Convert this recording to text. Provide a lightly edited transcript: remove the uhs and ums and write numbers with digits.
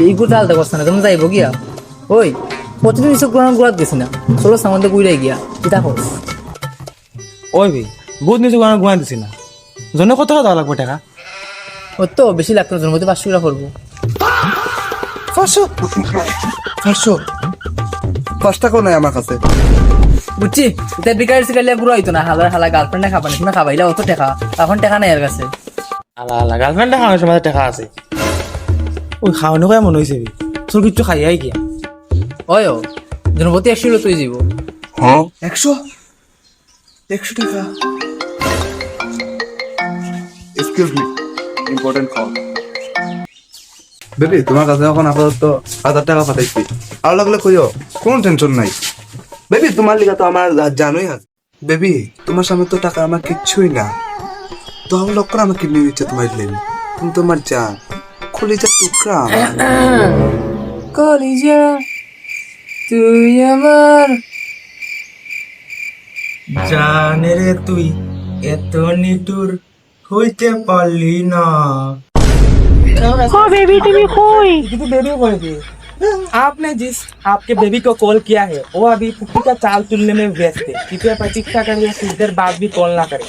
এই গুটা আলতা করছ না, তুমি যাইব গিয়া ওই প্রতিদিন সব গুড়াত গেছি না, চলো সামনে গুড়াই গিয়া কিতা হোক। ওই ভাই বহুত নিচে গুয়া দিছি না, জনে কত টাকা দেওয়া লাগবে টাকা? ওর তো বেশি লাগতো না, জন্মতে 500 টাকা পড়বো। 500 5 টাকাও নাই আমার কাছে। বুঝছি, এটা বিকার শিখাইলে গুড়া হইতো না, হালার হালা গার্লফ্রেন্ডে খাবা না, তুমি খাবাইলে অত টাকা, এখন টাকা নাই এর কাছে। আলা আলা গার্লফ্রেন্ডে খাওয়ানোর সময় টাকা আছে, ওই খাওয়ানো কয়ে মনে হয়েছে তোর কিছু খাইয়াই গিয়া। ওই ও জন্মতি 100 তুই যাব। হ্যাঁ 100 টাকা। Excuse me, important call. Baby তোমার কাছে এখন আপাতত 1000 টাকা পাঠাইছি, আর লাগলে কইও, কোনো টেনশন নাই। বেবি তোমার লিগা তো আমার জানোই আছে। বেবি তোমার সামনে তো টাকা আমার কিচ্ছুই না, 10 লক্ষ আমার কিনে দিচ্ছে তোমার লেন, তুমি তোমার জান কলিজা টুকরা আমার। কলিজা তুই আমার। জানে রে তুই এত নিটুর হইতে পারলি না। बेबी तुम्हें खोई। बेबी बोल दी आपने जिस आपके बेबी को कॉल किया है वो अभी पुप्पी का चाल तुलने में व्यस्त है, कृपया प्रतीक्षा करिए, कुछ देर बाद भी कॉल ना करें।